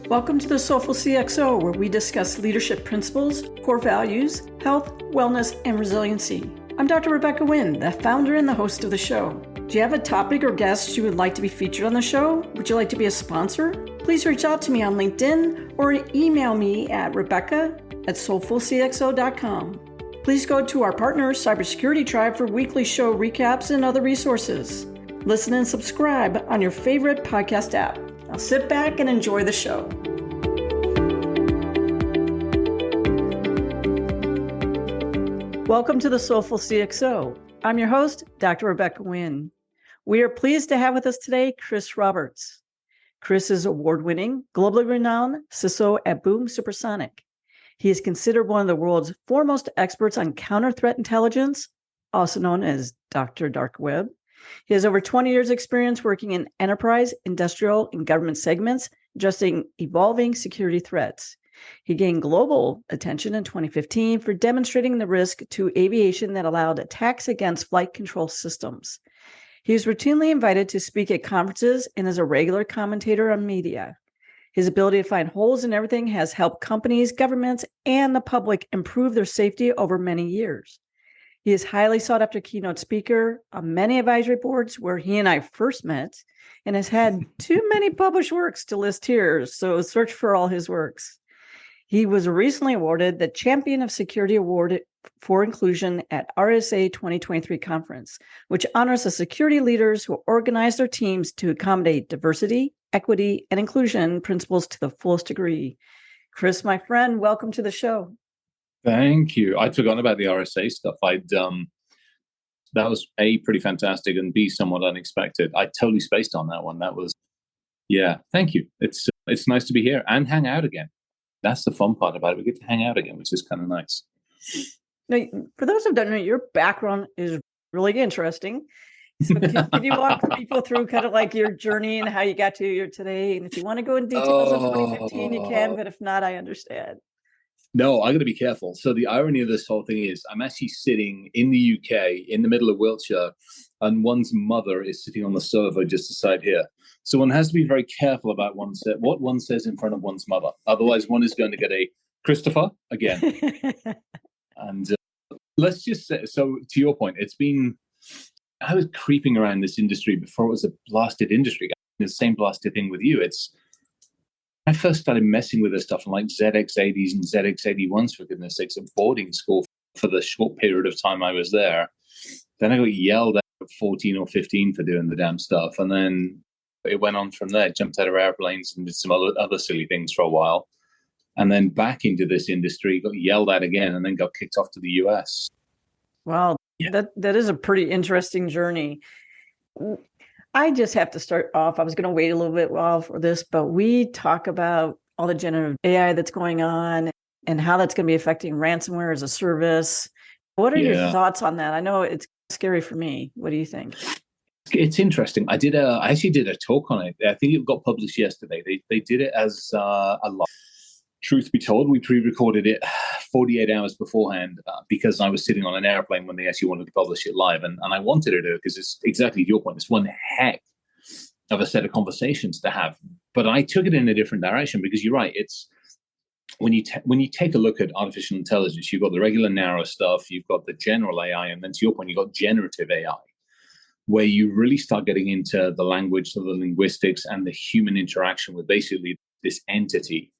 Welcome to the Soulful CXO, where we discuss leadership principles, core values, health, wellness, and resiliency. I'm Dr. Rebecca Wynn, the founder and the host of the show. Do you have a topic or guest you would like to be featured on the show? Would you like to be a sponsor? Please reach out to me on LinkedIn or email me at rebecca@soulfulcxo.com. Please go to our partner, Cybersecurity Tribe, for weekly show recaps and other resources. Listen and subscribe on your favorite podcast app. Now sit back and enjoy the show. Welcome to the Soulful CXO. I'm your host, Dr. Rebecca Wynn. We are pleased to have with us today Chris Roberts. Chris is award-winning, globally renowned CISO at Boom Supersonic. He is considered one of the world's foremost experts on counter-threat intelligence, also known as Dr. Dark Web. He has over 20 years experience working in enterprise, industrial, and government segments, addressing evolving security threats. He gained global attention in 2015 for demonstrating the risk to aviation that allowed attacks against flight control systems. He is routinely invited to speak at conferences and is a regular commentator on media. His ability to find holes in everything has helped companies, governments, and the public improve their safety over many years. He is highly sought after keynote speaker on many advisory boards where he and I first met, and has had too many published works to list here, so search for all his works. He was recently awarded the Champion of Security Award for Inclusion at RSA 2023 conference, which honors the security leaders who organize their teams to accommodate diversity, equity, and inclusion principles to the fullest degree. Chris, my friend, welcome to the show. Thank you. I'd forgotten about the RSA stuff. That was A, pretty fantastic, and B, somewhat unexpected. I totally spaced on that one. Thank you. It's nice to be here and hang out again. That's the fun part about it. We get to hang out again, which is kind of nice. Now, for those who don't know, your background is really interesting. So can you walk people through kind of like your journey and how you got to here today? And if you want to go in details of 2015, you can, but if not, I understand. No, I got to be careful. So the irony of this whole thing is I'm actually sitting in the UK in the middle of Wiltshire, and one's mother is sitting on the sofa just beside here. So one has to be very careful about what one says in front of one's mother. Otherwise, one is going to get a Christopher again. And let's just say, so to your point, I was creeping around this industry before it was a blasted industry. The same blasted thing with you. I first started messing with this stuff in like ZX80s and ZX81s, for goodness sakes, at boarding school for the short period of time I was there. Then I got yelled at 14 or 15 for doing the damn stuff. And then it went on from there, jumped out of airplanes and did some other silly things for a while. And then back into this industry, got yelled at again, and then got kicked off to the US. Wow, yeah. That is a pretty interesting journey. I just have to start off. I was going to wait a little bit while for this, but we talk about all the generative AI that's going on and how that's going to be affecting ransomware as a service. What are your thoughts on that? I know it's scary for me. What do you think? It's interesting. I actually did a talk on it. I think it got published yesterday. They did it as a live. Truth be told, we pre-recorded it 48 hours beforehand because I was sitting on an airplane when they actually wanted to publish it live. And I wanted to do it because it's exactly your point. It's one heck of a set of conversations to have. But I took it in a different direction because you're right. It's when you take a look at artificial intelligence, you've got the regular narrow stuff, you've got the general AI, and then to your point, you've got generative AI, where you really start getting into the language, the linguistics, and the human interaction with basically this entity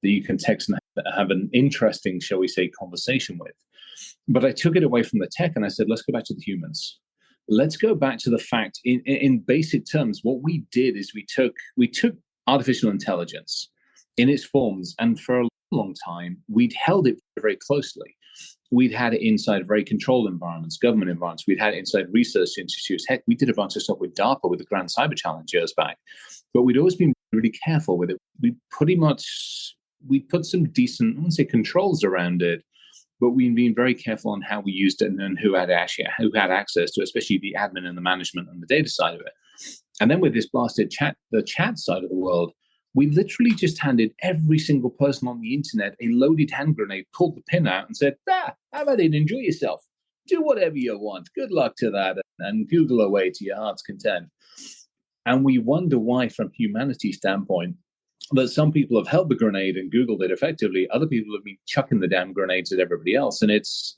that you can text and have an interesting, shall we say, conversation with. But I took it away from the tech and I said, let's go back to the humans. Let's go back to the fact, in basic terms, what we did is we took artificial intelligence in its forms, and for a long time, we'd held it very closely. We'd had it inside very controlled environments, government environments. We'd had it inside research institutes. Heck, we did a bunch of stuff with DARPA with the Grand Cyber Challenge years back. But we'd always been really careful with it. We put some decent, I wouldn't say controls around it, but we've been very careful on how we used it and who had access to it, especially the admin and the management and the data side of it. And then with this blasted the chat side of the world, we literally just handed every single person on the internet a loaded hand grenade, pulled the pin out and said, how about it? Enjoy yourself. Do whatever you want. Good luck to that. And Google away to your heart's content. And we wonder why, from humanity's standpoint, But some people have held the grenade and Googled it effectively. Other people have been chucking the damn grenades at everybody else. And it's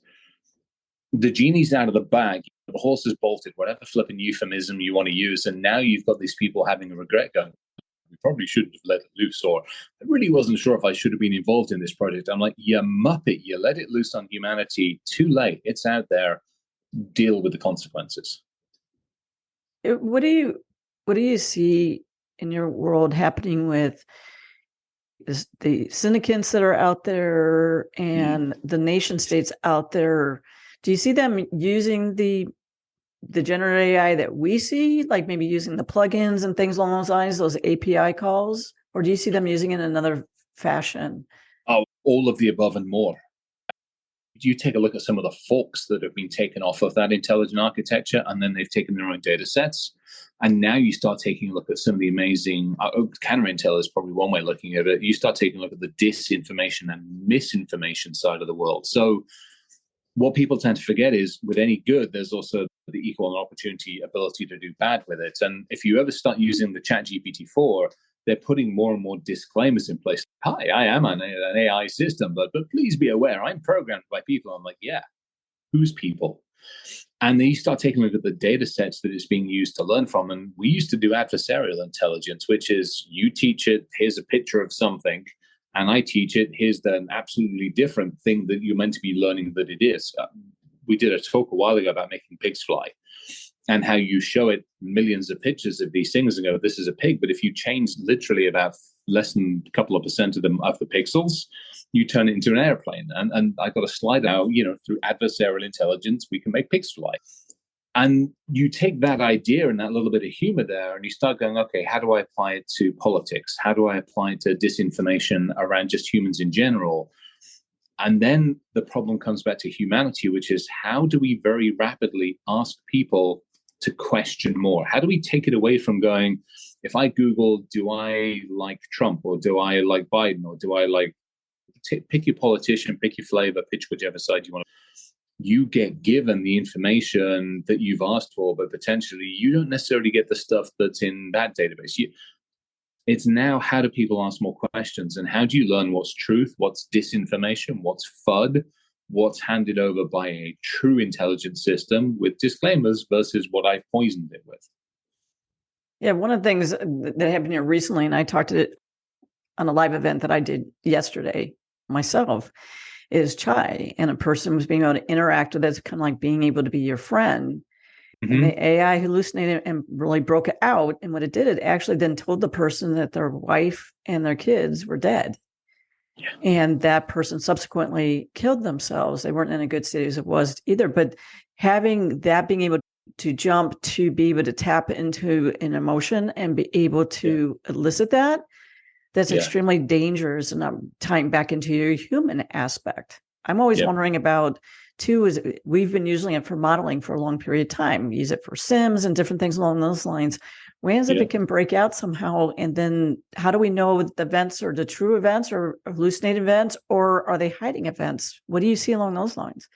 the genie's out of the bag. The horse is bolted, whatever flipping euphemism you want to use. And now you've got these people having a regret going, we probably shouldn't have let it loose, or I really wasn't sure if I should have been involved in this project. I'm like, you muppet, you let it loose on humanity. Too late. It's out there. Deal with the consequences. What do you see in your world happening with the syndicates that are out there and the nation states out there? Do you see them using the generative AI that we see, like maybe using the plugins and things along those lines, those API calls, or do you see them using it in another fashion? Oh, all of the above and more. You take a look at some of the forks that have been taken off of that intelligent architecture, and then they've taken their own data sets. And now you start taking a look at some of the amazing counter-intel is probably one way of looking at it. You start taking a look at the disinformation and misinformation side of the world. So what people tend to forget is with any good, there's also the equal opportunity ability to do bad with it. And if you ever start using the ChatGPT 4, they're putting more and more disclaimers in place. Hi, I am an AI system, but please be aware, I'm programmed by people. I'm like, yeah, who's people? And then you start taking a look at the data sets that it's being used to learn from. And we used to do adversarial intelligence, which is you teach it, here's a picture of something, and I teach it, here's an absolutely different thing that you're meant to be learning that it is. We did a talk a while ago about making pigs fly and how you show it millions of pictures of these things and go, this is a pig. But if you change literally about less than a couple of percent of the pixels, you turn it into an airplane. And I got a slide out, through adversarial intelligence, we can make pigs fly. And you take that idea and that little bit of humor there and you start going, okay, how do I apply it to politics? How do I apply it to disinformation around just humans in general? And then the problem comes back to humanity, which is how do we very rapidly ask people to question more? How do we take it away from going, if I Google, do I like Trump or do I like Biden or do I like, pick your politician, pick your flavor, pitch whichever side you want. You get given the information that you've asked for, but potentially you don't necessarily get the stuff that's in that database. It's now how do people ask more questions and how do you learn what's truth, what's disinformation, what's FUD, what's handed over by a true intelligence system with disclaimers versus what I've poisoned it with. Yeah, one of the things that happened here recently, and I talked to it on a live event that I did yesterday myself, is chai, and a person was being able to interact with it. It's kind of like being able to be your friend. And the AI hallucinated and really broke it out. And what it did, it actually then told the person that their wife and their kids were dead. Yeah. And that person subsequently killed themselves. They weren't in a good state as it was either. But having that, being able to jump to be able to tap into an emotion and be able to elicit that's extremely dangerous. And I'm tying back into your human aspect. I'm always wondering about, too, is we've been using it for modeling for a long period of time. We use it for sims and different things along those lines. When is it can break out somehow? And then how do we know the events are the true events or hallucinated events, or are they hiding events? What do you see along those lines?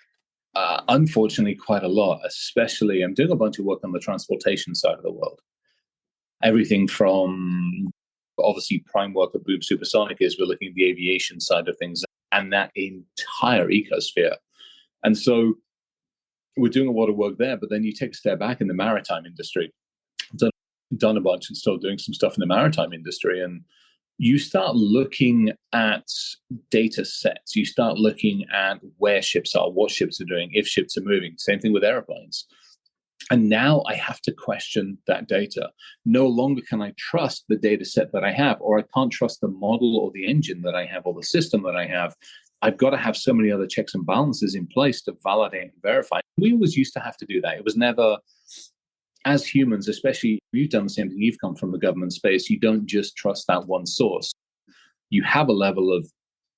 Unfortunately, quite a lot, especially I'm doing a bunch of work on the transportation side of the world. Everything from obviously prime work at Boom Supersonic is we're looking at the aviation side of things and that entire ecosphere. And so we're doing a lot of work there, but then you take a step back in the maritime industry. I've done a bunch and still doing some stuff in the maritime industry. And you start looking at data sets. You start looking at where ships are, what ships are doing, if ships are moving. Same thing with airplanes. And now I have to question that data. No longer can I trust the data set that I have, or I can't trust the model or the engine that I have or the system that I have. I've got to have so many other checks and balances in place to validate and verify. We always used to have to do that. It was never, as humans, especially you've done the same thing, you've come from the government space, you don't just trust that one source. You have a level of,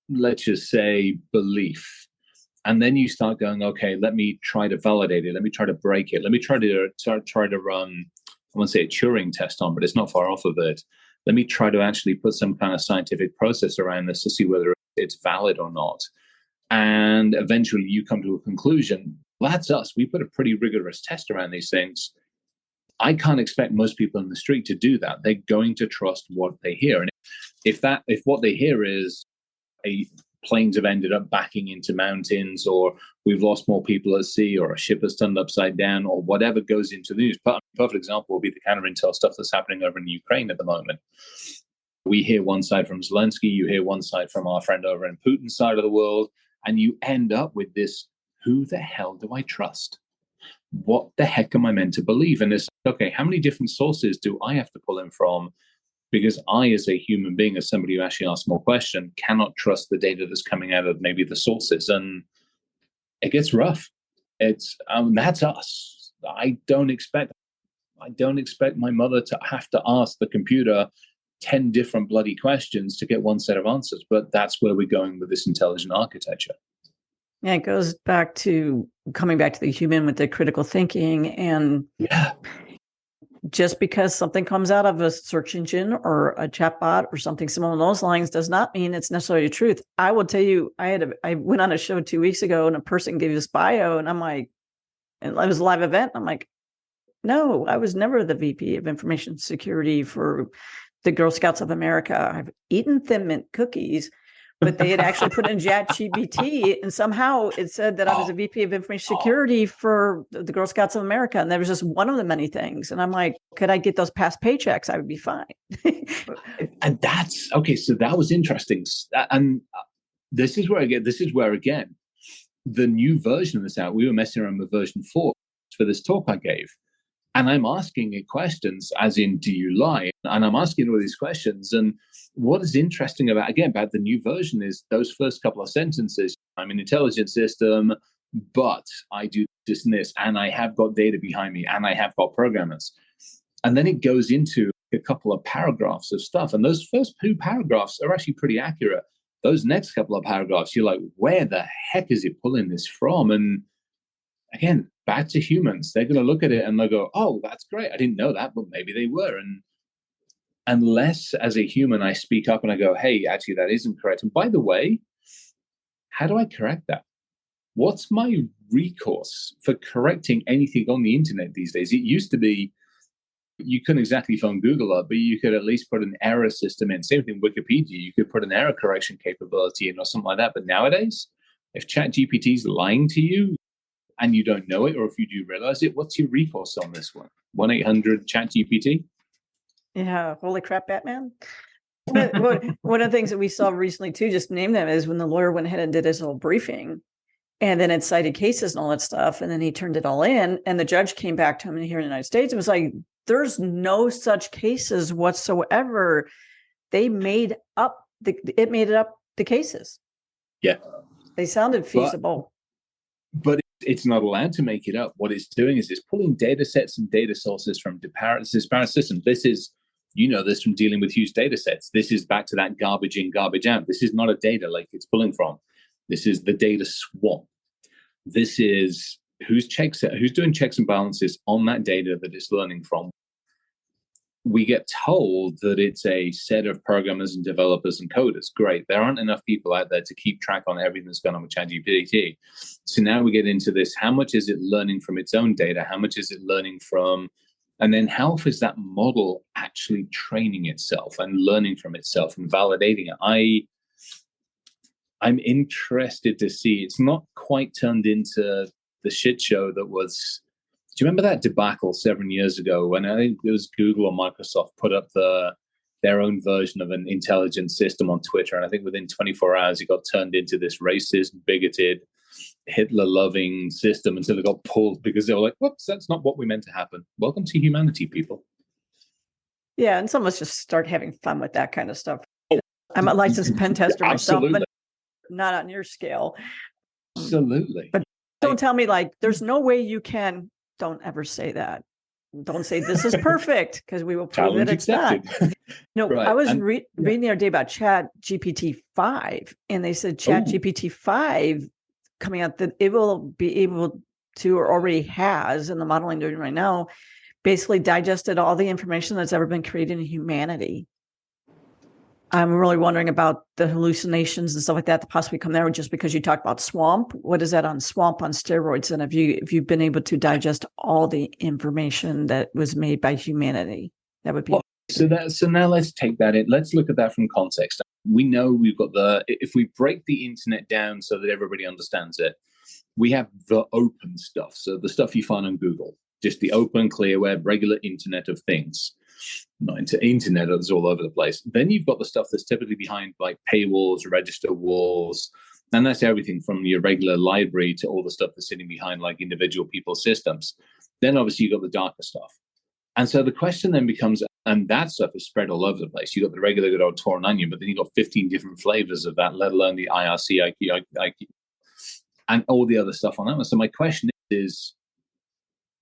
let's just say, belief. And then you start going, okay, let me try to validate it. Let me try to break it. Let me try to run, I want to say a Turing test on, but it's not far off of it. Let me try to actually put some kind of scientific process around this to see whether it's valid or not. And eventually you come to a conclusion. Well, that's us. We put a pretty rigorous test around these things. I can't expect most people in the street to do that. They're going to trust what they hear. And if what they hear is planes have ended up backing into mountains, or we've lost more people at sea, or a ship has turned upside down, or whatever goes into the news. Perfect example will be the counter-intel stuff that's happening over in Ukraine at the moment. We hear one side from Zelensky, you hear one side from our friend over in Putin's side of the world, and you end up with this, who the hell do I trust? What the heck am I meant to believe? And it's, okay, how many different sources do I have to pull in from? Because I, as a human being, as somebody who actually asks more questions, cannot trust the data that's coming out of maybe the sources. And it gets rough. It's that's us. I don't expect my mother to have to ask the computer 10 different bloody questions to get one set of answers. But that's where we're going with this intelligent architecture. Yeah, it goes back to coming back to the human with the critical thinking. And just because something comes out of a search engine or a chatbot or something similar along those lines does not mean it's necessarily the truth. I will tell you, I went on a show 2 weeks ago and a person gave this bio, and I'm like, and it was a live event. I'm like, no, I was never the VP of Information Security for the Girl Scouts of America. I've eaten Thin Mint cookies, but they had actually put in ChatGPT, and somehow it said that I was a VP of Information Security for the Girl Scouts of America. And there was just one of the many things. And I'm like, could I get those past paychecks? I would be fine. And that's, okay, so that was interesting. And this is where again, the new version of this out, we were messing around with version 4 for this talk I gave. And I'm asking it questions as in, do you lie? And I'm asking all these questions. And what is interesting about the new version is those first couple of sentences. I'm an intelligent system, but I do this and this, and I have got data behind me, and I have got programmers. And then it goes into a couple of paragraphs of stuff. And those first 2 paragraphs are actually pretty accurate. Those next couple of paragraphs, you're like, where the heck is it pulling this from? And again, back to humans, they're going to look at it and they'll go, oh, that's great. I didn't know that, but maybe they were. And unless as a human, I speak up and I go, hey, actually, that isn't correct. And by the way, how do I correct that? What's my recourse for correcting anything on the internet these days? It used to be you couldn't exactly phone Google up, but you could at least put an error system in. Same thing, Wikipedia, you could put an error correction capability in or something like that. But nowadays, if ChatGPT is lying to you, and you don't know it, or if you do realize it, what's your recourse on this one? 1-800-CHAT-GPT? Yeah, holy crap, Batman. One of the things that we saw recently, too, just to name them, is when the lawyer went ahead and did his little briefing, and then it cited cases and all that stuff, and then he turned it all in, and the judge came back to him here in the United States and was like, there's no such cases whatsoever. They made up the cases. Yeah. They sounded feasible. But it's not allowed to make it up. What it's doing is it's pulling data sets and data sources from disparate systems. This is, you know this from dealing with huge data sets. This is back to that garbage in, garbage out. This is not a data lake it's pulling from. This is the data swamp. This is who's doing checks and balances on that data that it's learning from. We get told that it's a set of programmers and developers and coders. Great. There aren't enough people out there to keep track on everything that's going on with ChatGPT. So now we get into this. How much is it learning from its own data? How much is it learning from? And then how is that model actually training itself and learning from itself and validating it? I'm interested to see. It's not quite turned into the shit show that was. Do you remember that debacle 7 years ago when I think it was Google or Microsoft put up their own version of an intelligence system on Twitter? And I think within 24 hours, it got turned into this racist, bigoted, Hitler-loving system until it got pulled because they were like, whoops, that's not what we meant to happen. Welcome to humanity, people. Yeah, and some of us just start having fun with that kind of stuff. I'm a licensed pen tester myself, but not on your scale. Absolutely. But don't tell me like, there's no way you can. Don't ever say that. Don't say this is perfect because we will prove that it's not. No, right. I was reading the other day about ChatGPT 5, and they said ChatGPT 5 coming out that it will be able to, or already has in the modeling doing right now, basically digested all the information that's ever been created in humanity. I'm really wondering about the hallucinations and stuff like that possibly come there just because you talked about swamp. What is that on swamp on steroids? And if you've been able to digest all the information that was made by humanity, that would be so now let's take that in. Let's look at that from context. We know we've got if we break the internet down so that everybody understands it, we have the open stuff. So the stuff you find on Google, just the open, clear web, regular internet of things. Not into internet that's all over the place. Then you've got the stuff that's typically behind like paywalls, register walls, and that's everything from your regular library to all the stuff that's sitting behind like individual people's systems. Then obviously you've got the darker stuff. And so the question then becomes, and that stuff is spread all over the place. You've got the regular good old torn onion, but then you've got 15 different flavors of that, let alone the IRC, IQ, and all the other stuff on that one. So my question is,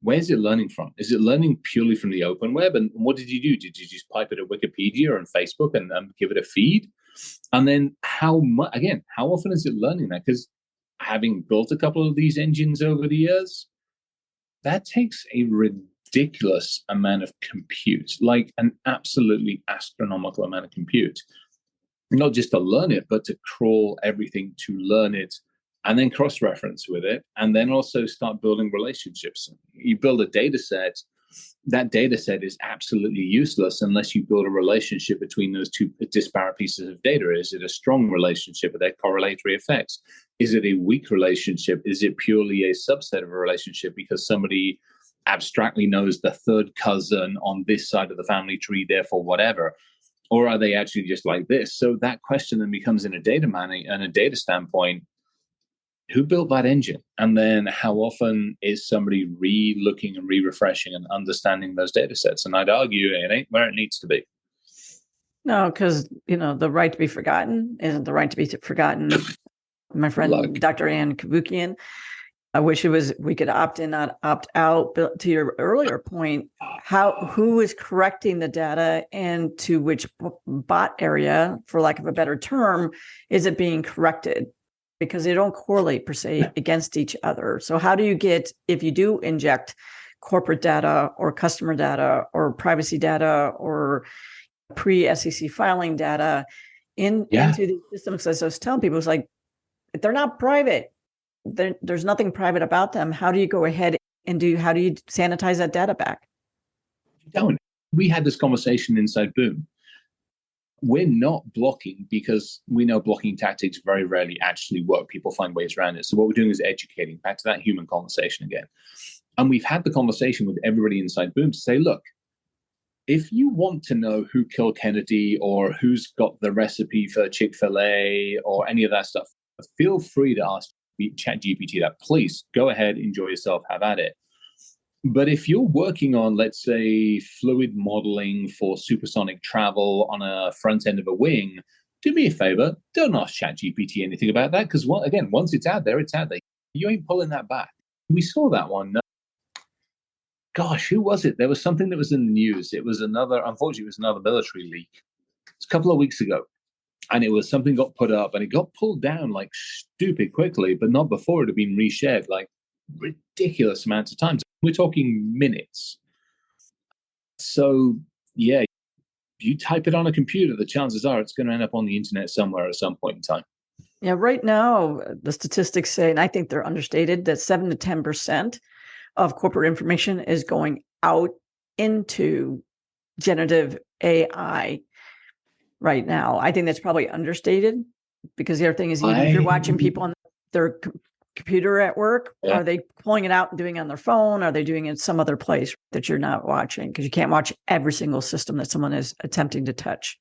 where's it learning from? Is it learning purely from the open web? And what did you do? Did you just pipe it at Wikipedia and Facebook and give it a feed? And then how often is it learning that? Because having built a couple of these engines over the years, that takes a ridiculous amount of compute, like an absolutely astronomical amount of compute. Not just to learn it, but to crawl everything to learn it, and then cross-reference with it, and then also start building relationships. You build a data set, that data set is absolutely useless unless you build a relationship between those two disparate pieces of data. Is it a strong relationship? Are there correlatory effects? Is it a weak relationship? Is it purely a subset of a relationship because somebody abstractly knows the third cousin on this side of the family tree, therefore whatever? Or are they actually just like this? So that question then becomes in a data standpoint, who built that engine? And then how often is somebody re-looking and re-refreshing and understanding those data sets? And I'd argue it ain't where it needs to be. No, because, the right to be forgotten isn't the right to be forgotten. My friend, Dr. Ann Kabukian, I wish we could opt in, not opt out. But to your earlier point, who is correcting the data and to which bot area, for lack of a better term, is it being corrected? Because they don't correlate per se against each other. So how do you get, if you do inject corporate data or customer data or privacy data or pre-SEC filing data into these systems? As I was telling people, it's like, they're not private. There's nothing private about them. How do you go ahead and how do you sanitize that data back? You don't. We had this conversation inside Boom. We're not blocking because we know blocking tactics very rarely actually work. People find ways around it. So what we're doing is educating, back to that human conversation again. And we've had the conversation with everybody inside Boom to say, look, if you want to know who killed Kennedy or who's got the recipe for Chick-fil-A or any of that stuff, feel free to ask ChatGPT that. Please go ahead, enjoy yourself, have at it. But if you're working on, let's say, fluid modeling for supersonic travel on a front end of a wing, do me a favor, don't ask ChatGPT anything about that, because, once it's out there, it's out there. You ain't pulling that back. We saw that one. Gosh, who was it? There was something that was in the news. Unfortunately, it was another military leak. It's a couple of weeks ago. And it was something got put up and it got pulled down like stupid quickly, but not before it had been reshared like ridiculous amounts of times. We're talking minutes. So, yeah, you type it on a computer, the chances are it's going to end up on the internet somewhere at some point in time. Yeah, right now, the statistics say, and I think they're understated, that 7 to 10% of corporate information is going out into generative AI right now. I think that's probably understated because the other thing is, even if you're watching people on their computer at work, are they pulling it out and doing it on their phone? Are they doing it some other place that you're not watching? Because you can't watch every single system that someone is attempting to touch.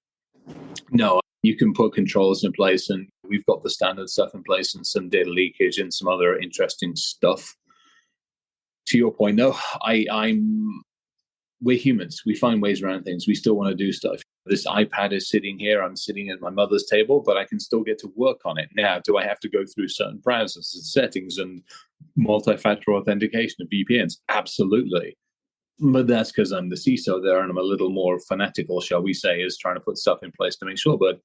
No, you can put controls in place, and we've got the standard stuff in place and some data leakage and some other interesting stuff. To your point, no, we're humans. We find ways around things. We still want to do stuff. This iPad is sitting here. I'm sitting at my mother's table, but I can still get to work on it. Now, do I have to go through certain browsers and settings and multi-factor authentication of VPNs? Absolutely. But that's because I'm the CISO there and I'm a little more fanatical, shall we say, is trying to put stuff in place to make sure. But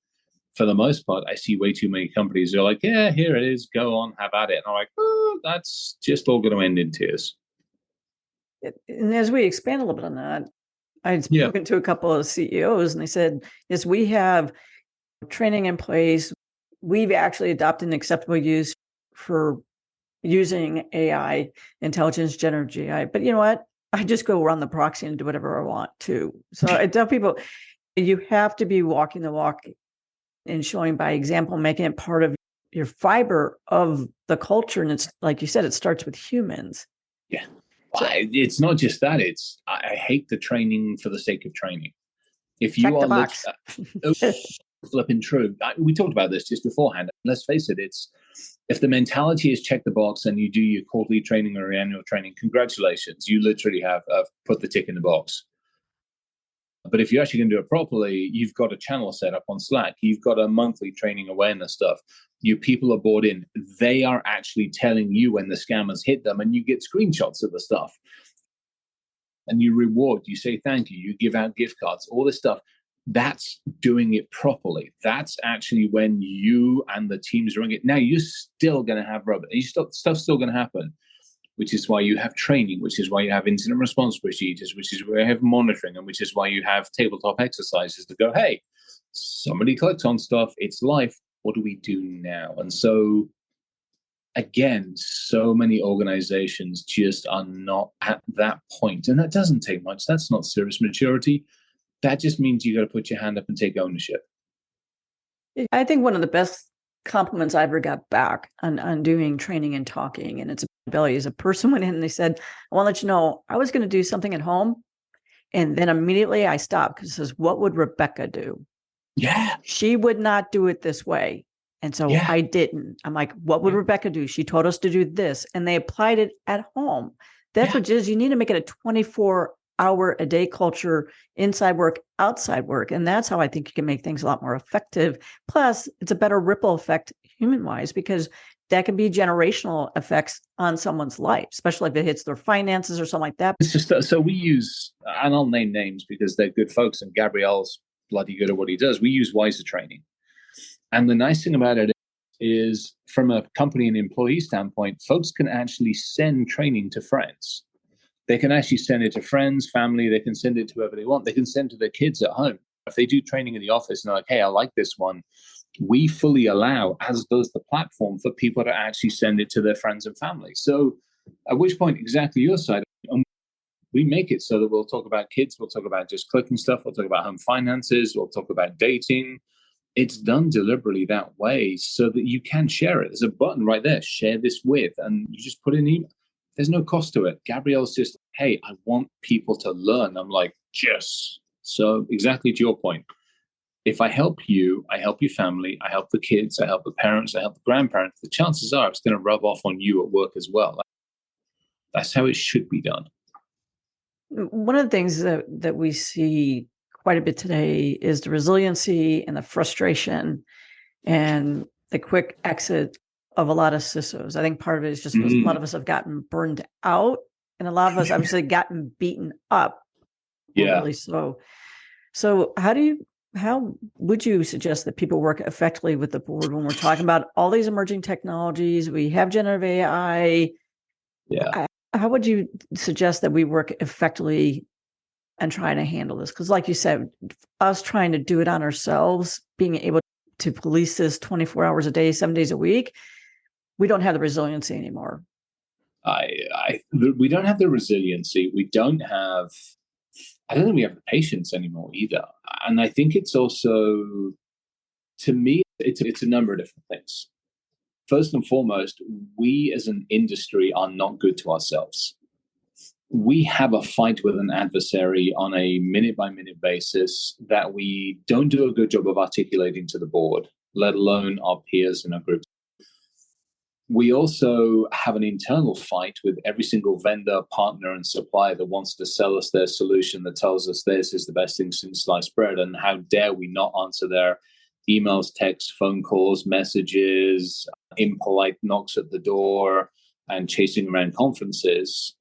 for the most part, I see way too many companies who are like, yeah, here it is. Go on, have at it. And I'm like, oh, that's just all going to end in tears. And as we expand a little bit on that, I'd spoken to a couple of CEOs and they said, yes, we have training in place. We've actually adopted an acceptable use for using AI, intelligence, generative AI. But you know what? I just go run the proxy and do whatever I want to. So I tell people, you have to be walking the walk and showing by example, making it part of your fiber of the culture. And it's like you said, it starts with humans. Yeah. It's not just that. I hate the training for the sake of training. If you are box. flipping true, we talked about this just beforehand. Let's face it, if the mentality is check the box and you do your quarterly training or your annual training, congratulations, you literally have put the tick in the box. But if you're actually going to do it properly, you've got a channel set up on Slack. You've got a monthly training awareness stuff. Your people are bought in. They are actually telling you when the scammers hit them, and you get screenshots of the stuff. And you reward, you say thank you, you give out gift cards, all this stuff. That's doing it properly. That's actually when you and the teams are doing it. Now, you're still going to have rubber. Stuff's still going to happen, which is why you have training, which is why you have incident response procedures, which is why you have monitoring, and which is why you have tabletop exercises to go, hey, somebody clicked on stuff, it's life, what do we do now? And so, again, so many organizations just are not at that point. And that doesn't take much. That's not serious maturity. That just means you got to put your hand up and take ownership. I think one of the best compliments I ever got back on doing training and talking, and it's ability, is a person went in and they said, I want to let you know, I was going to do something at home. And then immediately I stopped because it says, what would Rebecca do? Yeah. She would not do it this way. And so I didn't. I'm like, what would Rebecca do? She told us to do this. And they applied it at home. That's what it is. You need to make it a 24-hour-a-day culture, inside work, outside work. And that's how I think you can make things a lot more effective. Plus, it's a better ripple effect human-wise, because that can be generational effects on someone's life, especially if it hits their finances or something like that. It's just so we use, and I'll name names because they're good folks, and Gabrielle's bloody good at what he does. We use Wiser training. And the nice thing about it is, from a company and employee standpoint, folks can actually send training to friends. They can actually send it to friends, family. They can send it to whoever they want. They can send it to their kids at home. If they do training in the office and they're like, hey, I like this one, we fully allow, as does the platform, for people to actually send it to their friends and family. So at which point, exactly your side, we make it so that we'll talk about kids, we'll talk about just clicking stuff, we'll talk about home finances, we'll talk about dating. It's done deliberately that way so that you can share it. There's a button right there, share this with, and you just put in email. There's no cost to it. Gabrielle's just, hey, I want people to learn. I'm like, yes. So exactly to your point, if I help you, I help your family, I help the kids, I help the parents, I help the grandparents, the chances are it's going to rub off on you at work as well. That's how it should be done. One of the things that we see quite a bit today is the resiliency and the frustration and the quick exit of a lot of CISOs. I think part of it is just a lot of us have gotten burned out, and a lot of us obviously gotten beaten up. Yeah. Really slow. So how would you suggest that people work effectively with the board when we're talking about all these emerging technologies? We have generative AI. Yeah. How would you suggest that we work effectively and try to handle this? Because like you said, us trying to do it on ourselves, being able to police this 24 hours a day, 7 days a week, we don't have the resiliency anymore. We don't have the resiliency. I don't think we have the patience anymore either. And I think it's also, to me, it's a number of different things. First and foremost, we as an industry are not good to ourselves. We have a fight with an adversary on a minute-by-minute basis that we don't do a good job of articulating to the board, let alone our peers in our groups. We also have an internal fight with every single vendor, partner, and supplier that wants to sell us their solution, that tells us this is the best thing since sliced bread, and how dare we not answer their emails, texts, phone calls, messages, impolite knocks at the door, and chasing around conferences.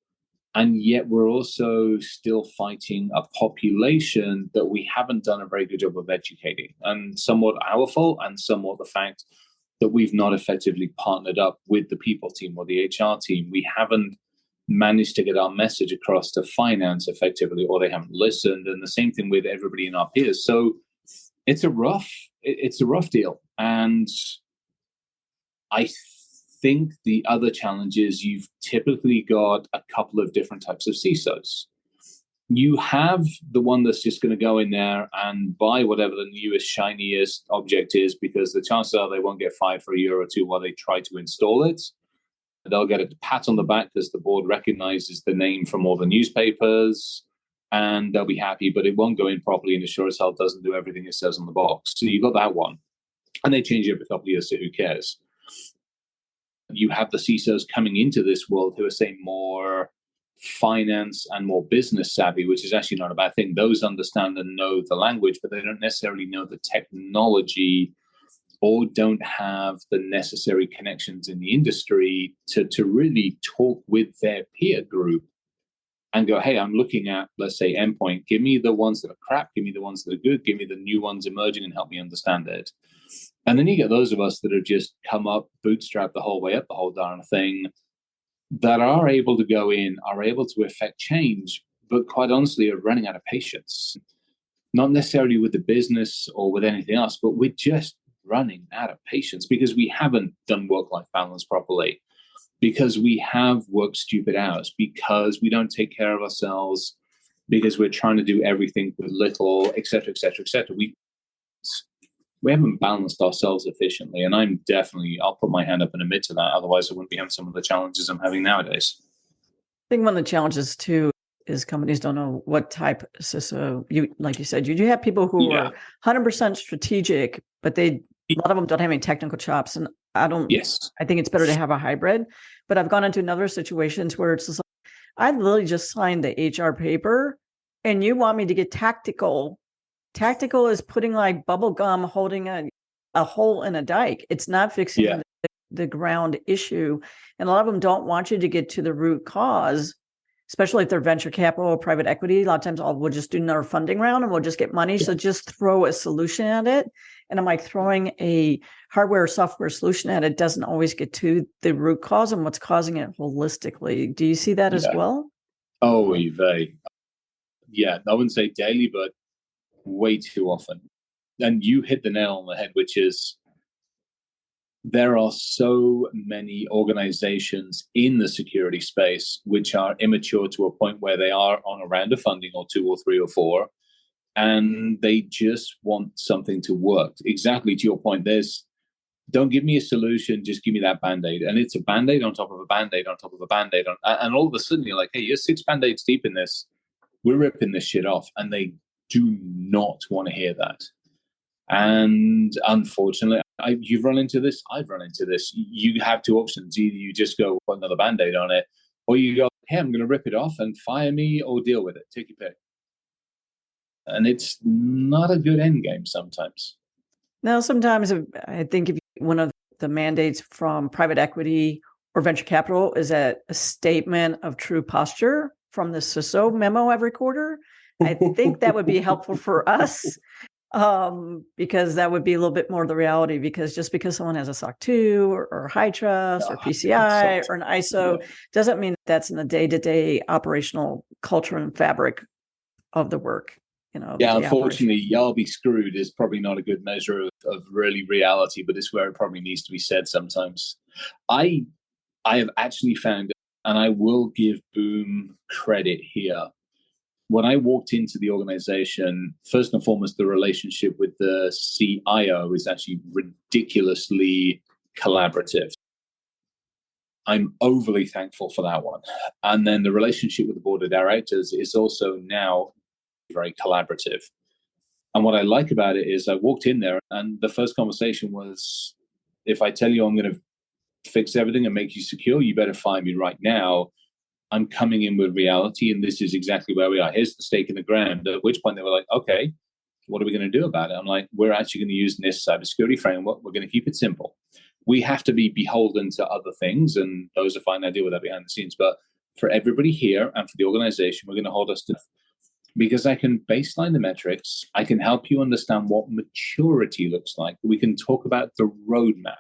And yet we're also still fighting a population that we haven't done a very good job of educating, and somewhat our fault and somewhat the fact that we've not effectively partnered up with the people team or the HR team. We haven't managed to get our message across to finance effectively, or they haven't listened. And the same thing with everybody in our peers. So it's a rough deal. And I think the other challenge is you've typically got a couple of different types of CISOs. You have the one that's just going to go in there and buy whatever the newest, shiniest object is, because the chances are they won't get fired for a year or two while they try to install it. They'll get a pat on the back because the board recognizes the name from all the newspapers, and they'll be happy, but it won't go in properly, and it sure as hell doesn't do everything it says on the box. So you've got that one. And they change it every couple of years, so who cares? You have the CISOs coming into this world who are, say, more finance and more business savvy, which is actually not a bad thing. Those understand and know the language, but they don't necessarily know the technology or don't have the necessary connections in the industry to really talk with their peer group and go, hey, I'm looking at, let's say, endpoint. Give me the ones that are crap. Give me the ones that are good. Give me the new ones emerging and help me understand it. And then you get those of us that have just come up, bootstrap the whole way up the whole darn thing, that are able to go in, are able to affect change, but quite honestly are running out of patience. Not necessarily with the business or with anything else, but we're just running out of patience because we haven't done work-life balance properly, because we have worked stupid hours, because we don't take care of ourselves, because we're trying to do everything with little, et cetera, et cetera, et cetera. We haven't balanced ourselves efficiently. And I'll put my hand up and admit to that. Otherwise, I wouldn't be having some of the challenges I'm having nowadays. I think one of the challenges too is companies don't know what type of CISO like you said, you do have people who are 100% strategic, but a lot of them don't have any technical chops. And I think it's better to have a hybrid, but I've gone into other situations where it's just like, I literally just signed the HR paper and you want me to get tactical. Tactical is putting like bubble gum, holding a hole in a dike. It's not fixing the ground issue. And a lot of them don't want you to get to the root cause, especially if they're venture capital or private equity. A lot of times we'll just do another funding round and we'll just get money. So just throw a solution at it. And I'm like, throwing a hardware or software solution at it doesn't always get to the root cause and what's causing it holistically. Do you see that as well? Oh, Yves. Yeah, I wouldn't say daily, but way too often. And you hit the nail on the head, which is there are so many organizations in the security space which are immature to a point where they are on a round of funding or 2 or 3 or 4, and they just want something to work. Exactly to your point, don't give me a solution, just give me that Band-Aid. And it's a Band-Aid on top of a Band-Aid on top of a Band-Aid. And all of a sudden you're like, hey, you're 6 Band-Aids deep in this. We're ripping this shit off. And they do not want to hear that. And unfortunately, you've run into this. I've run into this. You have 2 options. Either you just go put another Band-Aid on it, or you go, hey, I'm going to rip it off and fire me or deal with it. Take your pick. And it's not a good end game sometimes. Now, sometimes I think if one of the mandates from private equity or venture capital is a statement of true posture from the CISO memo every quarter, I think that would be helpful for us because that would be a little bit more the reality, because just because someone has a SOC 2 or high trust or PCI or an ISO doesn't mean that's in the day-to-day operational culture and fabric of the work. Unfortunately, y'all be screwed is probably not a good measure of really reality, but it's where it probably needs to be said sometimes. I have actually found, and I will give Boom credit here, when I walked into the organization, first and foremost, the relationship with the CIO is actually ridiculously collaborative. I'm overly thankful for that one. And then the relationship with the board of directors is also now very collaborative. And what I like about it is I walked in there and the first conversation was, if I tell you I'm going to fix everything and make you secure, you better fire me right now. I'm coming in with reality, and this is exactly where we are. Here's the stake in the ground. At which point they were like, okay, what are we going to do about it? I'm like, we're actually going to use this cybersecurity framework. We're going to keep it simple. We have to be beholden to other things, and those are fine. I deal with that behind the scenes. But for everybody here and for the organization, we're going to hold us to, because I can baseline the metrics. I can help you understand what maturity looks like. We can talk about the roadmap.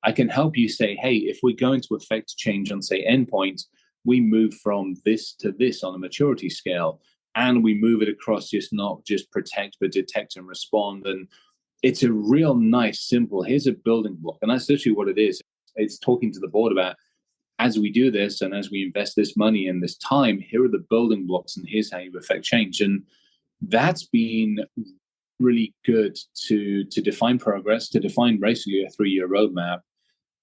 I can help you say, hey, if we're going to affect change on, say, endpoint, we move from this to this on a maturity scale. and we move it across just not just protect, but detect and respond. And it's a real nice, simple, here's a building block. And that's literally what it is. It's talking to the board about, as we do this and as we invest this money and this time, here are the building blocks and here's how you affect change. And that's been really good to define progress, to define basically a 3-year roadmap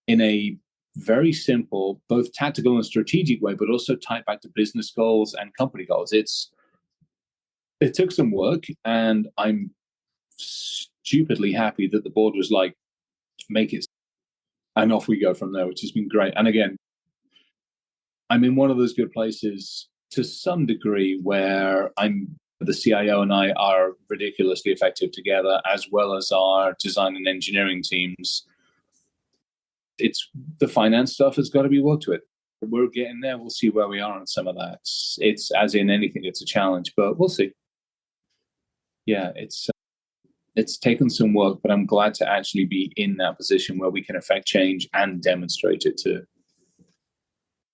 in a very simple, both tactical and strategic way, but also tied back to business goals and company goals. It took some work, and I'm stupidly happy that the board was like, make it, and off we go from there, which has been great. And again, I'm in one of those good places to some degree where the CIO and I are ridiculously effective together, as well as our design and engineering teams. It's the finance stuff has got to be worked with. We're getting there. We'll see where we are on some of that. It's as in anything, it's a challenge, but we'll see. Yeah, it's taken some work, but I'm glad to actually be in that position where we can affect change and demonstrate it too.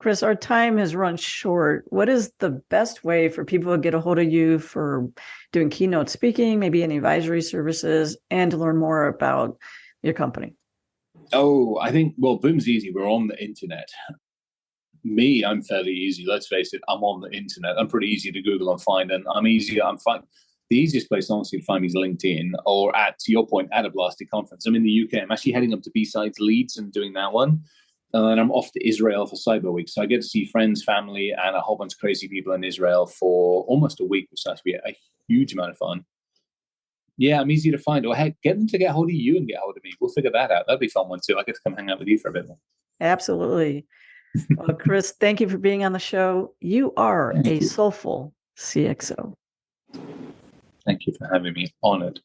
Chris, our time has run short. What is the best way for people to get a hold of you for doing keynote speaking, maybe any advisory services, and to learn more about your company? Oh, I think, well, Boom's easy. We're on the internet. Me, I'm fairly easy. Let's face it, I'm on the internet. I'm pretty easy to Google and find, and I'm fine. The easiest place, honestly, to find me is LinkedIn, or to your point, at a Blasty conference. I'm in the UK. I'm actually heading up to B-Sides Leeds and doing that one. And I'm off to Israel for Cyber Week. So I get to see friends, family, and a whole bunch of crazy people in Israel for almost a week, which is actually a huge amount of fun. Yeah, I'm easy to find. Or heck, get them to get hold of you and get hold of me. We'll figure that out. That'd be a fun one too. I get to come hang out with you for a bit more. Absolutely. Well, Chris, thank you for being on the show. You are a soulful CXO. Thank you for having me. Honored.